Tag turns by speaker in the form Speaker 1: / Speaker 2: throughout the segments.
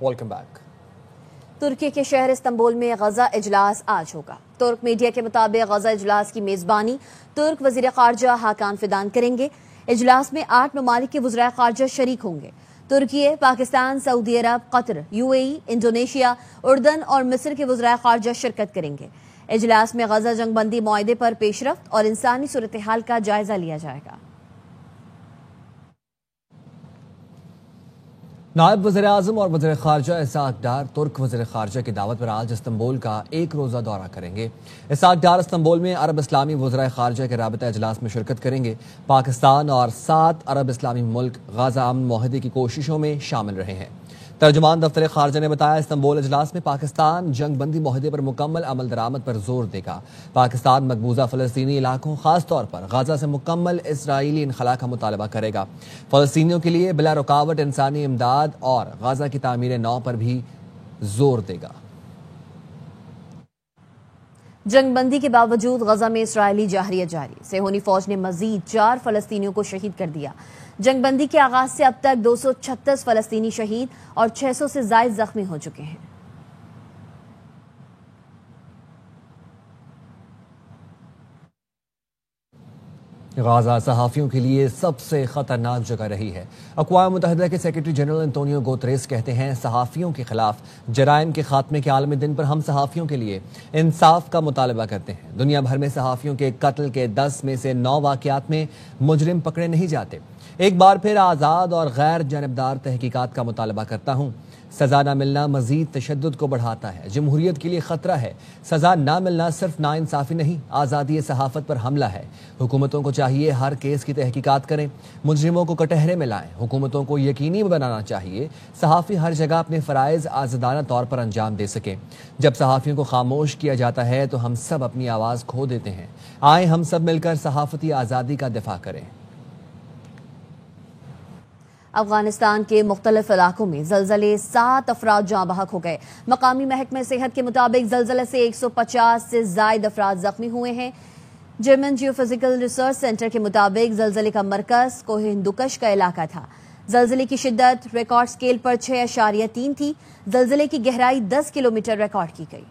Speaker 1: Welcome back.
Speaker 2: ترکی کے شہر Istanbul میں غزہ اجلاس آج ہوگا۔ ترک میڈیا کے مطابق غزہ اجلاس کی میزبانی ترک وزیر خارجہ حاکان فیدان کریں گے۔ اجلاس میں 8 ممالک کے وزرائے خارجہ شریک ہوں گے۔ ترکی، پاکستان، سعودی عرب، قطر، UAE، انڈونیشیا، اردن اور مصر کے وزرائے خارجہ شرکت کریں گے۔ اجلاس میں غزہ جنگ بندی معاہدے پر پیش رفت اور انسانی صورتحال کا جائزہ لیا جائے گا۔
Speaker 1: نائب وزیر اعظم اور وزیر خارجہ اسحاق ڈار ترک وزیر خارجہ کی دعوت پر آج استنبول کا 1 روزہ دورہ کریں گے۔ اسحاق ڈار استنبول میں عرب اسلامی وزرائے خارجہ کے رابطہ اجلاس میں شرکت کریں گے۔ پاکستان اور 7 عرب اسلامی ملک غزہ امن معاہدے کی کوششوں میں شامل رہے ہیں۔ ترجمان دفتر خارجہ نے بتایا استنبول اجلاس میں پاکستان جنگ بندی معاہدے پر مکمل عمل درآمد پر زور دے گا۔ پاکستان مقبوضہ فلسطینی علاقوں خاص طور پر غزہ سے مکمل اسرائیلی انخلا کا مطالبہ کرے گا۔ فلسطینیوں کے لیے بلا رکاوٹ انسانی امداد اور غزہ کی تعمیر نو پر بھی زور دے گا۔
Speaker 2: جنگ بندی کے باوجود غزہ میں اسرائیلی جارحیت جاری۔ صہیونی فوج نے مزید 4 فلسطینیوں کو شہید کر دیا۔ جنگ بندی کے آغاز سے اب تک 236 فلسطینی شہید اور 600 سے زائد زخمی ہو چکے ہیں۔
Speaker 1: غزہ صحافیوں کے لیے سب سے خطرناک جگہ رہی ہے۔ اقوام متحدہ کے سیکرٹری جنرل انطونیو گوتریس کہتے ہیں صحافیوں کے خلاف جرائم کے خاتمے کے عالمی دن پر ہم صحافیوں کے لیے انصاف کا مطالبہ کرتے ہیں۔ دنیا بھر میں صحافیوں کے قتل کے 10 میں سے 9 واقعات میں مجرم پکڑے نہیں جاتے۔ ایک بار پھر آزاد اور غیر جانبدار تحقیقات کا مطالبہ کرتا ہوں۔ سزا نہ ملنا مزید تشدد کو بڑھاتا ہے، جمہوریت کے لیے خطرہ ہے۔ سزا نہ ملنا صرف ناانصافی نہیں، آزادی صحافت پر حملہ ہے۔ حکومتوں کو چاہیے ہر کیس کی تحقیقات کریں، مجرموں کو کٹہرے میں لائیں۔ حکومتوں کو یقینی بنانا چاہیے صحافی ہر جگہ اپنے فرائض آزادانہ طور پر انجام دے سکیں۔ جب صحافیوں کو خاموش کیا جاتا ہے تو ہم سب اپنی آواز کھو دیتے ہیں۔ آئیں ہم سب مل کر صحافتی آزادی کا دفاع کریں۔
Speaker 2: افغانستان کے مختلف علاقوں میں زلزلے 7 افراد جاں بحق ہو گئے۔ مقامی محکمہ صحت کے مطابق زلزلے سے 150 سے زائد افراد زخمی ہوئے ہیں۔ German geophysical research centre کے مطابق زلزلے کا مرکز کوہ ہندوکش کا علاقہ تھا۔ زلزلے کی شدت ریکارڈ سکیل پر 6.3 تھی۔ زلزلے کی گہرائی 10 کلومیٹر ریکارڈ کی گئی۔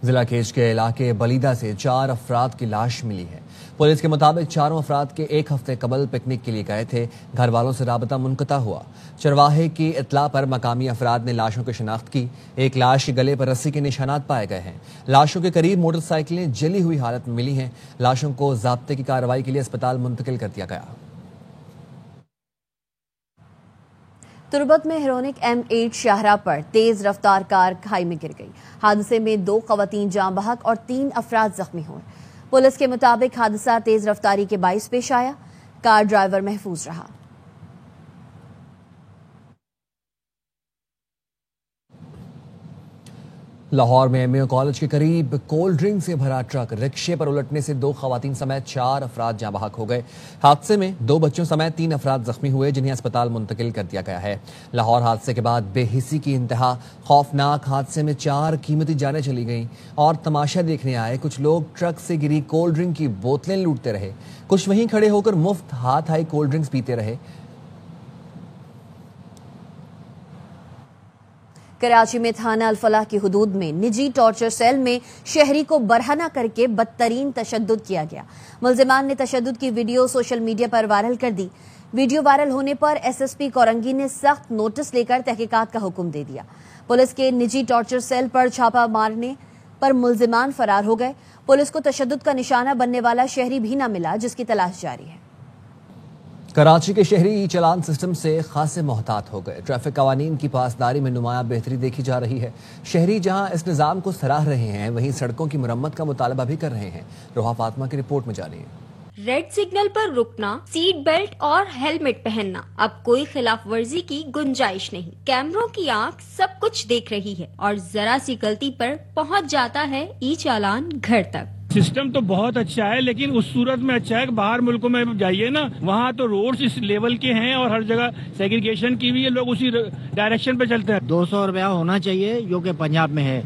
Speaker 1: ضلع کیچ کے علاقے بلیدہ سے 4 افراد کی لاش ملی ہے۔ پولیس کے مطابق چاروں افراد کے 1 ہفتے قبل پکنک کے لیے گئے تھے۔ گھر والوں سے رابطہ منقطع ہوا۔ چرواہے کی اطلاع پر مقامی افراد نے لاشوں کی شناخت کی۔ ایک لاش کے گلے پر رسی کے نشانات پائے گئے ہیں۔ لاشوں کے قریب موٹر سائیکلیں جلی ہوئی حالت میں ملی ہیں۔ لاشوں کو ضابطے کی کارروائی کے لیے اسپتال منتقل کر دیا گیا۔
Speaker 2: تربت میں ہیرونک M8 شاہراہ پر تیز رفتار کار کھائی میں گر گئی۔ حادثے میں 2 خواتین جاں بحق اور 3 افراد زخمی ہوئے۔ پولیس کے مطابق حادثہ تیز رفتاری کے باعث پیش آیا۔ کار ڈرائیور محفوظ رہا۔
Speaker 1: لاہور میں MAO کالج کے قریب کولڈ ڈرنک سے بھرا ٹرک رکشے پر الٹنے سے 2 خواتین سمیت 4 افراد جاں بحق ہو گئے۔ حادثے میں 2 بچوں سمیت 3 افراد زخمی ہوئے جنہیں اسپتال منتقل کر دیا گیا ہے۔ لاہور حادثے کے بعد بے حسی کی انتہا۔ خوفناک حادثے میں 4 قیمتی جانیں چلی گئیں اور تماشا دیکھنے آئے کچھ لوگ ٹرک سے گری کولڈ ڈرنک کی بوتلیں لوٹتے رہے۔ کچھ وہیں کھڑے ہو کر مفت ہاتھ آئی کولڈ ڈرنکس پیتے رہے۔
Speaker 2: کراچی میں تھانہ الفلاح کی حدود میں نجی ٹارچر سیل میں شہری کو برہنہ کر کے بدترین تشدد کیا گیا۔ ملزمان نے تشدد کی ویڈیو سوشل میڈیا پر وائرل کر دی۔ ویڈیو وائرل ہونے پر SSP کورنگی نے سخت نوٹس لے کر تحقیقات کا حکم دے دیا۔ پولیس کے نجی ٹارچر سیل پر چھاپہ مارنے پر ملزمان فرار ہو گئے۔ پولیس کو تشدد کا نشانہ بننے والا شہری بھی نہ ملا جس کی تلاش جاری ہے۔
Speaker 1: کراچی کے شہری ای چالان سسٹم سے خاصے محتاط ہو گئے۔ ٹریفک قوانین کی پاسداری میں نمایاں بہتری دیکھی جا رہی ہے۔ شہری جہاں اس نظام کو سراہ رہے ہیں وہیں سڑکوں کی مرمت کا مطالبہ بھی کر رہے ہیں۔ روحا فاطمہ کی رپورٹ میں جانیے۔
Speaker 3: ریڈ سگنل پر رکنا، سیٹ بیلٹ اور ہیلمٹ پہننا، اب کوئی خلاف ورزی کی گنجائش نہیں۔ کیمروں کی آنکھ سب کچھ دیکھ رہی ہے اور ذرا سی غلطی پر پہنچ جاتا ہے ای چالان گھر تک۔
Speaker 4: سسٹم تو بہت اچھا ہے لیکن اس صورت میں اچھا ہے کہ باہر ملکوں میں جائیے نا، وہاں تو روڈز اس لیول کے ہیں اور ہر جگہ سیگریگیشن کی بھی ہے، لوگ اسی ڈائریکشن پہ چلتے ہیں۔
Speaker 5: 200 روپیہ ہونا چاہیے جو کہ پنجاب میں ہے،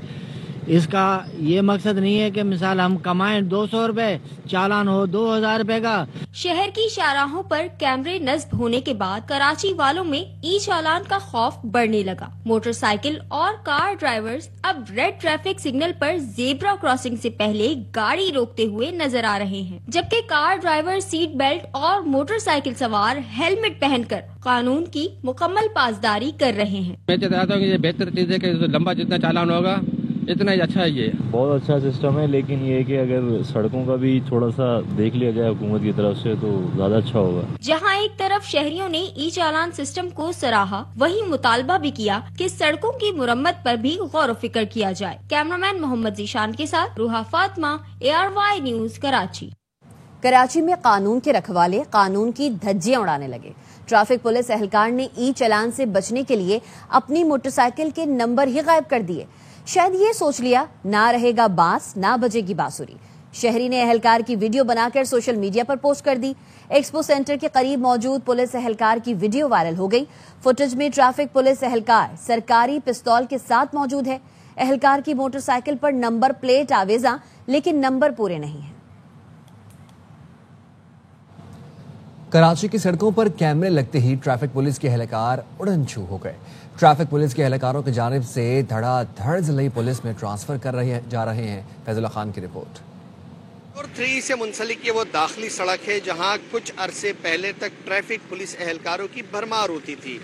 Speaker 5: اس کا یہ مقصد نہیں ہے کہ مثال ہم کمائیں 200 روپے، چالان ہو 2000 روپے کا.
Speaker 3: شہر کی شاہراہوں پر کیمرے نصب ہونے کے بعد کراچی والوں میں ای چالان کا خوف بڑھنے لگا. موٹر سائیکل اور کار ڈرائیورز اب ریڈ ٹریفک سگنل پر زیبرا کراسنگ سے پہلے گاڑی روکتے ہوئے نظر آ رہے ہیں، جبکہ کار ڈرائیور سیٹ بیلٹ اور موٹر سائیکل سوار ہیلمٹ پہن کر قانون کی مکمل پاسداری کر رہے ہیں.
Speaker 6: میں چاہتا ہوں کہ یہ بہتر چیز ہے کہ لمبا جتنا چالان ہوگا اتنا ہی اچھا ہے. یہ
Speaker 7: بہت اچھا سسٹم ہے، لیکن یہ کہ اگر سڑکوں کا بھی تھوڑا سا دیکھ لیا جائے حکومت کی طرف سے تو زیادہ اچھا ہوگا.
Speaker 3: جہاں ایک طرف شہریوں نے ای چالان سسٹم کو سراہا، وہیں مطالبہ بھی کیا کہ سڑکوں کی مرمت پر بھی غور و فکر کیا جائے. کیمرامین محمد ذیشان کے ساتھ روحا فاطمہ، ARY نیوز کراچی.
Speaker 2: کراچی میں قانون کے رکھوالے قانون کی دھجیاں اڑانے لگے. ٹریفک پولیس اہلکار نے ای چالان سے بچنے کے لیے اپنی موٹر سائیکل کے نمبر ہی غائب کر دیے. شاید یہ سوچ لیا نہ رہے گا بانس نہ بجے گی بانسری. شہری نے اہلکار کی ویڈیو بنا کر سوشل میڈیا پر پوسٹ کر دی. ایکسپو سینٹر کے قریب موجود پولیس اہلکار کی ویڈیو وائرل ہو گئی. فوٹیج میں ٹریفک پولیس اہلکار سرکاری پستول کے ساتھ موجود ہے. اہلکار کی موٹر سائیکل پر نمبر پلیٹ آویزاں لیکن نمبر پورے نہیں ہیں.
Speaker 1: کراچی کی سڑکوں پر کیمرے لگتے ہی ٹریفک پولیس کے اہلکار اڑن چھو ہو گئے. ٹریفک پولیس کے اہلکاروں کی جانب سے دھڑا دھڑ ضلعی پولیس میں ٹرانسفر جا رہے ہیں. فیض اللہ خان کی رپورٹ.
Speaker 8: اور 3 سے منسلک یہ وہ داخلی سڑک ہے جہاں کچھ عرصے پہلے تک ٹریفک پولیس اہلکاروں کی بھرمار ہوتی تھی،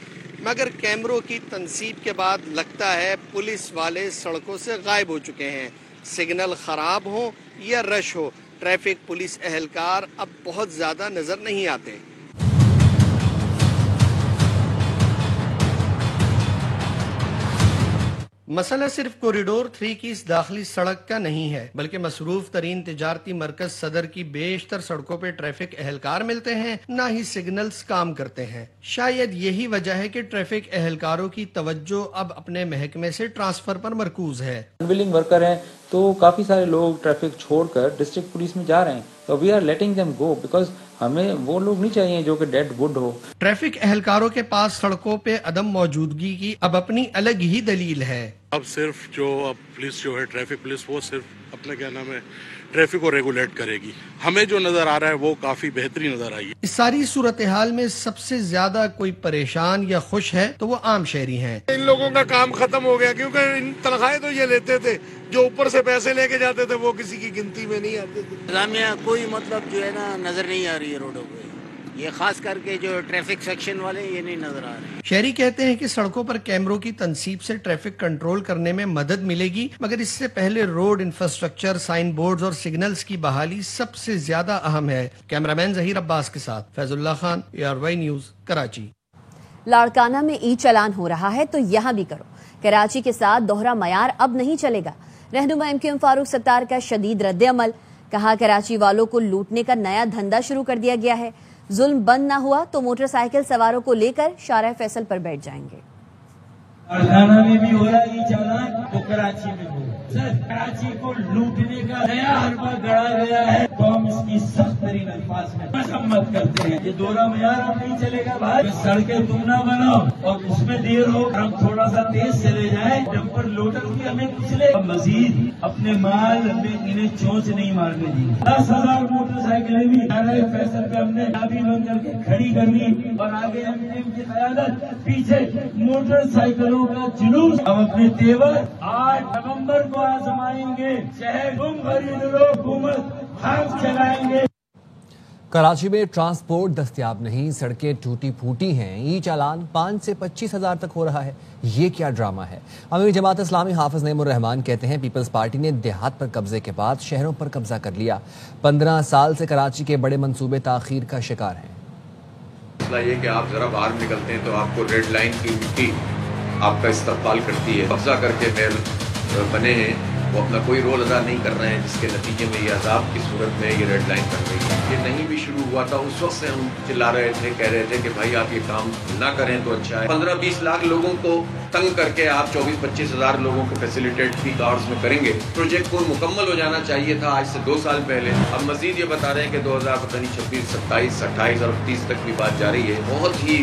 Speaker 8: مگر کیمروں کی تنصیب کے بعد لگتا ہے پولیس والے سڑکوں سے غائب ہو چکے ہیں. سگنل خراب ہو یا رش ہو، ٹریفک پولیس اہلکار اب بہت زیادہ نظر نہیں آتے. مسئلہ صرف کوریڈور 3 کی اس داخلی سڑک کا نہیں ہے، بلکہ مصروف ترین تجارتی مرکز صدر کی بیشتر سڑکوں پہ ٹریفک اہلکار ملتے ہیں، نہ ہی سگنلز کام کرتے ہیں. شاید یہی وجہ ہے کہ ٹریفک اہلکاروں کی توجہ اب اپنے محکمے سے ٹرانسفر پر مرکوز ہے.
Speaker 9: انویلنگ ورکر ہیں تو کافی سارے لوگ ٹریفک چھوڑ کر ڈسٹرکٹ پولیس میں جا رہے ہیں، تو we are letting them go because ہمیں وہ لوگ نہیں چاہیے جو کہ ڈیڈ وڈ ہو.
Speaker 8: ٹریفک اہلکاروں کے پاس سڑکوں پہ عدم موجودگی کی اب اپنی الگ ہی دلیل ہے.
Speaker 10: اب صرف پولیس جو ہے ٹریفک پولیس وہ صرف اپنا کیا نام ہے ٹریفک کو ریگولیٹ کرے گی. ہمیں جو نظر آ رہا ہے وہ کافی بہتری نظر آئی ہے.
Speaker 8: اس ساری صورتحال میں سب سے زیادہ کوئی پریشان یا خوش ہے تو وہ عام شہری ہیں.
Speaker 10: ان لوگوں کا کام ختم ہو گیا کیونکہ تنخواہیں تو یہ لیتے تھے، جو اوپر سے پیسے لے کے جاتے تھے وہ کسی کی گنتی میں نہیں آتے تھے.
Speaker 5: انتظامیہ کوئی مطلب جو ہے نا نظر نہیں آ رہی ہے روڈوں پہ. یہ خاص کر کے جو ٹریفک سیکشن والے یہ نہیں نظر آ رہے.
Speaker 8: شہری کہتے ہیں کہ سڑکوں پر کیمروں کی تنصیب سے ٹریفک کنٹرول کرنے میں مدد ملے گی، مگر اس سے پہلے روڈ انفراسٹرکچر، سائن بورڈز اور سگنلز کی بحالی سب سے زیادہ اہم ہے. کیمرامین ظہیر عباس کے ساتھ فیض اللہ خان، ARY نیوز کراچی.
Speaker 2: لاڑکانہ میں ای چالان ہو رہا ہے تو یہاں بھی کرو. کراچی کے ساتھ دوہرا معیار اب نہیں چلے گا. رہنما MQM فاروق ستار کا شدید رد عمل. کہا کراچی والوں کو لوٹنے کا نیا دھندا شروع کر دیا گیا ہے. ظلم بند نہ ہوا تو موٹر سائیکل سواروں کو لے کر شارع فیصل پر بیٹھ جائیں گے.
Speaker 11: لاڑکانہ میں بھی ہو رہا ہے یہ چالان تو کراچی میں ہو. سر کراچی کو لوٹنے کا نیا حربہ گڑا گیا ہے تو ہم اس کی سخت ترین الفاظ میں مذمت کرتے ہیں. یہ دوہرا معیار اب نہیں چلے گا بھائی. سڑکیں تم نہ بناؤ اور اس میں دیر ہو، ہم تھوڑا سا تیز چلے جائیں، ڈمپر لوڈر بھی ہمیں پچھلے مزید اپنے مال میں انہیں چونچ نہیں مارنے دی. 10,000 موٹر سائیکلیں بھی شارع فیصل پہ ہم نے چابی بند کر کے کھڑی کر لی اور آگے MQM کی قیادت، پیچھے موٹر سائیکلوں کا جلوس. ہم اپنے تیور 8 نومبر کو آزمائیں گے. شہر تم خرید لو، حکومت ہم چلائیں گے.
Speaker 1: کراچی میں ٹرانسپورٹ دستیاب نہیں، سڑکیں ٹوٹی پھوٹی ہیں. ای چالان 5 سے 25 ہزار تک ہو رہا ہے. یہ کیا ڈرامہ ہے؟ امیر جماعت اسلامی حافظ نعیم الرحمان کہتے ہیں پیپلز پارٹی نے دیہات پر قبضے کے بعد شہروں پر قبضہ کر لیا. 15 سال سے کراچی کے بڑے منصوبے تاخیر کا شکار ہیں.
Speaker 12: مسئلہ یہ کہ آپ ذرا باہر نکلتے ہیں تو آپ کو ریڈ لائن کی مٹی آپ کا استقبال کرتی ہے. قبضہ کر کے محل بنے ہیں وہ اپنا کوئی رول ادا نہیں کر رہے ہیں، جس کے نتیجے میں یہ عذاب کی صورت میں یہ ریڈ لائن بن گئی ہے. یہ نہیں بھی شروع ہوا تھا اس وقت سے ہم چلا رہے تھے، کہہ رہے تھے کہ بھائی آپ یہ کام نہ کریں تو اچھا ہے. 15-20 لاکھ لوگوں کو تنگ کر کے آپ 24-25 ہزار لوگوں کو فیسیلیٹیٹ فی کارز میں کریں گے. پروجیکٹ کو مکمل ہو جانا چاہیے تھا آج سے 2 سال پہلے. اب مزید یہ بتا رہے ہیں کہ 2026، 27، 28 اور 30 تک بھی بات جاری ہے. بہت ہی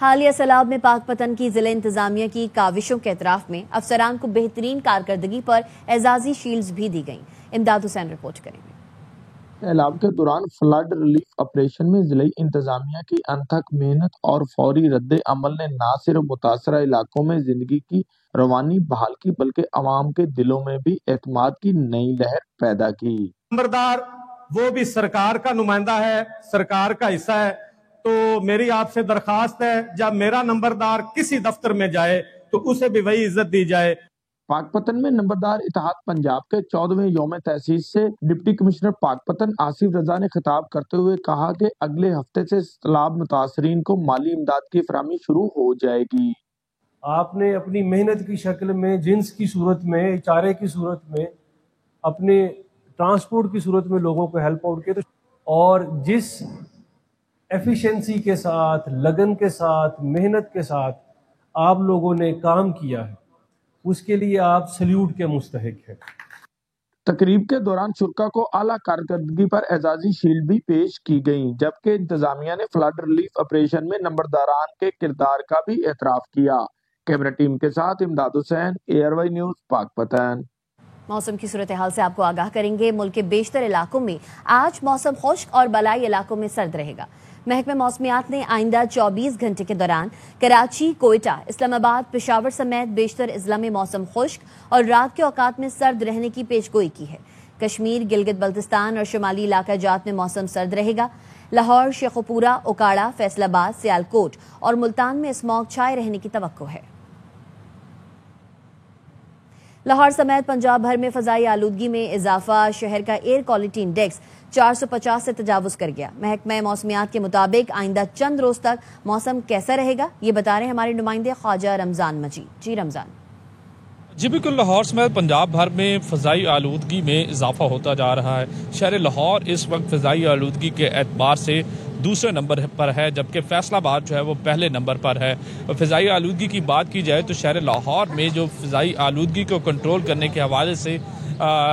Speaker 2: حالیہ سیلاب میں پاک پتن کی ضلع انتظامیہ کی کاوشوں کے اعتراف میں افسران کو بہترین کارکردگی پر اعزازی شیلڈز بھی دی گئیں۔ امداد حسین رپورٹ کریں گے۔
Speaker 13: سیلاب کے دوران فلڈ ریلیف آپریشن میں ضلعی انتظامیہ کی انتھک محنت اور فوری رد عمل نے نہ صرف متاثرہ علاقوں میں زندگی کی روانی بحال کی بلکہ عوام کے دلوں میں بھی اعتماد کی نئی لہر پیدا کی۔
Speaker 14: نمبردار وہ بھی سرکار کا نمائندہ ہے، سرکار کا حصہ ہے، تو میری آپ سے درخواست ہے جب میرا نمبردار کسی دفتر میں جائے تو اسے بھی وہی عزت دی جائے۔
Speaker 13: پاک پتن میں نمبردار اتحاد پنجاب کے 14ویں یوم تأسیس سے ڈپٹی کمشنر پاک پتن آصف رضا نے خطاب کرتے ہوئے کہا کہ اگلے ہفتے سے سیلاب متاثرین کو مالی امداد کی فراہمی شروع ہو جائے گی۔
Speaker 14: آپ نے اپنی محنت کی شکل میں، جنس کی صورت میں، چارے کی صورت میں، اپنے ٹرانسپورٹ کی صورت میں لوگوں کو ہیلپ آؤٹ کیا، اور جس ایفیشنسی کے ساتھ، لگن کے ساتھ، محنت کے ساتھ آپ لوگوں نے کام کیا ہے، اس کے لیے آپ سلیوٹ کے مستحق ہیں۔
Speaker 13: تقریب کے دوران شرکا کو اعلیٰ کارکردگی پر اعزازی شیلڈ بھی پیش کی گئیں، جبکہ انتظامیہ نے فلڈ ریلیف آپریشن میں نمبرداران کے کردار کا بھی اعتراف کیا۔ کیمرہ ٹیم کے ساتھ امداد حسین، ARY نیوز، پاک پتن۔
Speaker 2: موسم کی صورتحال سے آپ کو آگاہ کریں گے۔ ملک کے بیشتر علاقوں میں آج موسم خشک اور بالائی علاقوں میں سرد رہے گا۔ محکمہ موسمیات نے آئندہ 24 گھنٹے کے دوران کراچی، کوئٹہ، اسلام آباد، پشاور سمیت بیشتر اضلاع میں موسم خشک اور رات کے اوقات میں سرد رہنے کی پیشگوئی کی ہے۔ کشمیر، گلگت بلتستان اور شمالی علاقہ جات میں موسم سرد رہے گا۔ لاہور، شیخوپورہ، اوکاڑہ، فیصل آباد، سیالکوٹ اور ملتان میں اسموگ چھائے رہنے کی توقع ہے۔ لاہور سمیت پنجاب بھر میں فضائی آلودگی میں اضافہ، شہر کا ایئر کوالٹی انڈیکس 450 سے تجاوز کر گیا۔ محکمہ موسمیات کے مطابق آئندہ چند روز تک موسم کیسا رہے گا، یہ بتا رہے ہیں ہمارے نمائندے خواجہ رمضان مجید۔ جی رمضان۔
Speaker 15: جی بالکل، لاہور سمیت پنجاب بھر میں فضائی آلودگی میں اضافہ ہوتا جا رہا ہے۔ شہر لاہور اس وقت فضائی آلودگی کے اعتبار سے دوسرے نمبر پر ہے، جبکہ فیصل آباد جو ہے وہ پہلے نمبر پر ہے۔ فضائی آلودگی کی بات کی جائے تو شہر لاہور میں جو فضائی آلودگی کو کنٹرول کرنے کے حوالے سے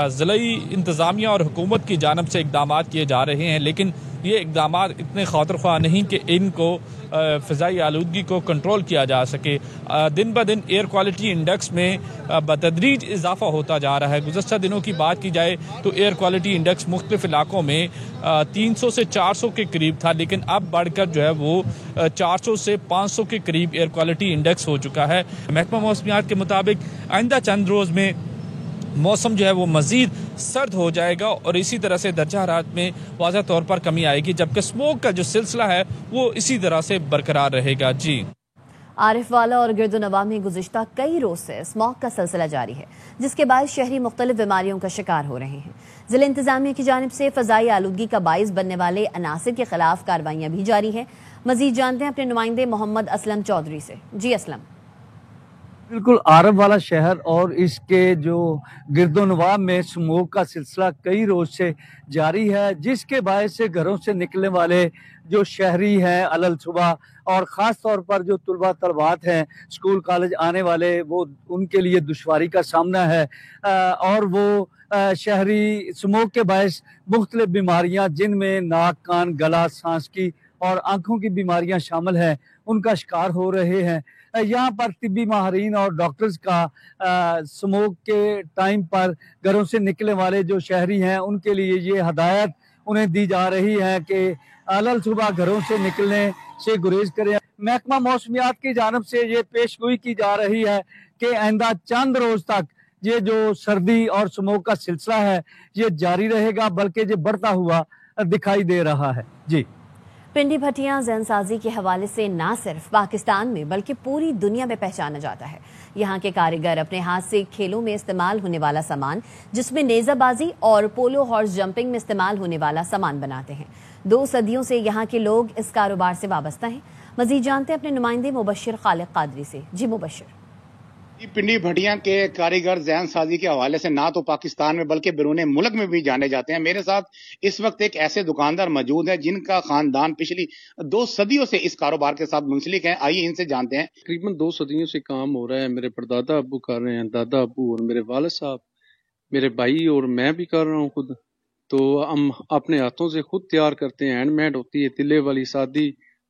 Speaker 15: ضلعی انتظامیہ اور حکومت کی جانب سے اقدامات کیے جا رہے ہیں، لیکن یہ اقدامات اتنے خاطر خواہ نہیں کہ ان کو فضائی آلودگی کو کنٹرول کیا جا سکے۔ دن بہ دن ایئر کوالٹی انڈیکس میں بتدریج اضافہ ہوتا جا رہا ہے۔ گزشتہ دنوں کی بات کی جائے تو ایئر کوالٹی انڈیکس مختلف علاقوں میں 300 سے 400 کے قریب تھا، لیکن اب بڑھ کر جو ہے وہ 400 سے 500 کے قریب ایئر کوالٹی انڈیکس ہو چکا ہے۔ محکمہ موسمیات کے مطابق آئندہ چند روز میں موسم جو ہے وہ مزید سرد ہو جائے گا اور اسی طرح سے درجہ حرارت میں واضح طور پر کمی آئے گی، جبکہ اسموگ کا جو سلسلہ ہے وہ اسی طرح سے برقرار رہے گا۔ جی
Speaker 2: عارف والا اور گرد و نواح میں گزشتہ کئی روز سے اسموگ کا سلسلہ جاری ہے، جس کے باعث شہری مختلف بیماریوں کا شکار ہو رہے ہیں۔ ضلع انتظامیہ کی جانب سے فضائی آلودگی کا باعث بننے والے عناصر کے خلاف کارروائیاں بھی جاری ہیں۔ مزید جانتے ہیں اپنے نمائندے محمد اسلم چودھری سے۔ جی اسلم۔
Speaker 16: بالکل، عارف والا شہر اور اس کے جو گرد و نواح میں اسموگ کا سلسلہ کئی روز سے جاری ہے، جس کے باعث سے گھروں سے نکلنے والے جو شہری ہیں علل صبح، اور خاص طور پر جو طلباء طلبات ہیں اسکول کالج آنے والے، وہ ان کے لیے دشواری کا سامنا ہے، اور وہ شہری اسموگ کے باعث مختلف بیماریاں جن میں ناک، کان، گلا، سانس کی اور آنکھوں کی بیماریاں شامل ہیں، ان کا شکار ہو رہے ہیں۔ یہاں پر طبی ماہرین اور ڈاکٹرز کا اسموگ کے ٹائم پر گھروں سے نکلنے والے جو شہری ہیں ان کے لیے یہ ہدایت انہیں دی جا رہی ہے کہ علل صبح گھروں سے نکلنے سے گریز کریں۔ محکمہ موسمیات کی جانب سے یہ پیشگوئی کی جا رہی ہے کہ آئندہ چند روز تک یہ جو سردی اور اسموگ کا سلسلہ ہے یہ جاری رہے گا، بلکہ یہ بڑھتا ہوا دکھائی دے رہا ہے۔ جی
Speaker 2: پنڈی بھٹیاں ذہن سازی کے حوالے سے نہ صرف پاکستان میں بلکہ پوری دنیا میں پہچانا جاتا ہے۔ یہاں کے کاریگر اپنے ہاتھ سے کھیلوں میں استعمال ہونے والا سامان، جس میں نیزہ بازی اور پولو ہارس جمپنگ میں استعمال ہونے والا سامان بناتے ہیں۔ 2 صدیوں سے یہاں کے لوگ اس کاروبار سے وابستہ ہیں۔ مزید جانتے ہیں اپنے نمائندے مبشر خالق قادری سے۔ جی مبشر۔
Speaker 17: پنڈی بھٹیاں کے کاریگر ذہن سازی کے حوالے سے نہ تو پاکستان میں بلکہ بیرون ملک میں بھی جانے جاتے ہیں۔ میرے ساتھ اس وقت ایک ایسے دکاندار موجود ہیں جن کا خاندان پچھلی 2 صدیوں سے اس کاروبار کے ساتھ منسلک ہیں۔ آئیے ان سے جانتے ہیں۔
Speaker 18: تقریباً 2 صدیوں سے کام ہو رہا ہے۔ میرے پردادا ابو کر رہے ہیں، دادا ابو اور میرے والد صاحب، میرے بھائی اور میں بھی کر رہا ہوں خود۔ تو ہم اپنے ہاتھوں سے خود تیار کرتے ہیں، ہینڈ میڈ ہوتی ہے، تلے والی سادی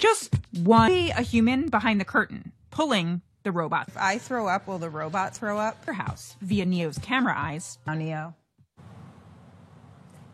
Speaker 19: Just one a human behind the curtain pulling the robot. If I throw up, will the robot throw up? Your house via Neo's camera eyes. Neo.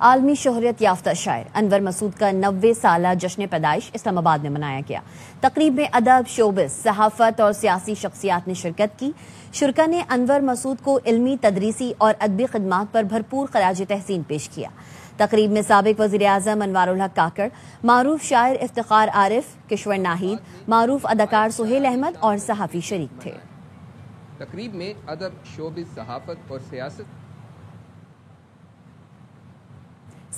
Speaker 2: عالمی شہرت یافتہ شاعر انور مسعود کا 90 سالہ جشن پیدائش اسلام آباد میں منایا گیا۔ تقریب میں ادب، شوبز، صحافت اور سیاسی شخصیات نے شرکت کی۔ شرکا نے انور مسعود کو علمی، تدریسی اور ادبی خدمات پر بھرپور خراج تحسین پیش کیا۔ تقریب میں سابق وزیر اعظم انوار الحق کاکڑ، معروف شاعر افتخار عارف، کشور ناہید، معروف اداکار سہیل احمد اور صحافی شریک تھے۔
Speaker 3: تقریب میں ادب، شوبز، صحافت اور سیاست۔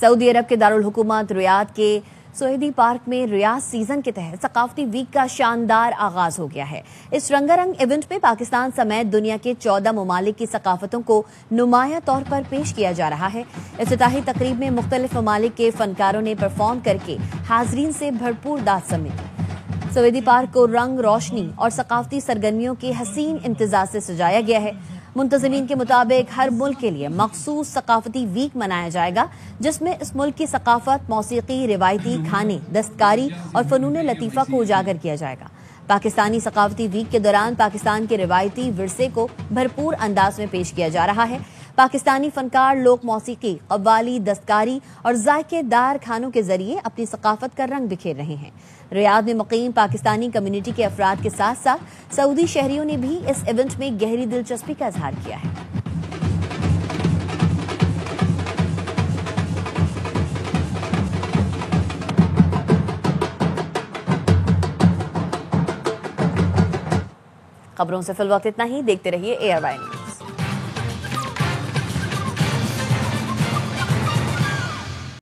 Speaker 2: سعودی عرب کے دارالحکومت ریاض کے سعودی پارک میں ریاض سیزن کے تحت ثقافتی ویک کا شاندار آغاز ہو گیا ہے۔ اس رنگا رنگ ایونٹ میں پاکستان سمیت دنیا کے 14 ممالک کی ثقافتوں کو نمایاں طور پر پیش کیا جا رہا ہے۔ افتتاحی تقریب میں مختلف ممالک کے فنکاروں نے پرفارم کر کے حاضرین سے بھرپور داد سمیٹی۔ سعودی پارک کو رنگ، روشنی اور ثقافتی سرگرمیوں کے حسین امتزاج سے سجایا گیا ہے۔ منتظمین کے مطابق ہر ملک کے لیے مخصوص ثقافتی ویک منایا جائے گا، جس میں اس ملک کی ثقافت، موسیقی، روایتی کھانے، دستکاری اور فنون لطیفہ کو اجاگر کیا جائے گا۔ پاکستانی ثقافتی ویک کے دوران پاکستان کے روایتی ورثے کو بھرپور انداز میں پیش کیا جا رہا ہے۔ پاکستانی فنکار لوک موسیقی، قوالی، دستکاری اور ذائقے دار کھانوں کے ذریعے اپنی ثقافت کا رنگ بکھیر رہے ہیں۔ ریاض میں مقیم پاکستانی کمیونٹی کے افراد کے ساتھ ساتھ سعودی شہریوں نے بھی اس ایونٹ میں گہری دلچسپی کا اظہار کیا ہے۔ خبروں سے فی الوقت اتنا ہی، دیکھتے رہیے ARY نیوز۔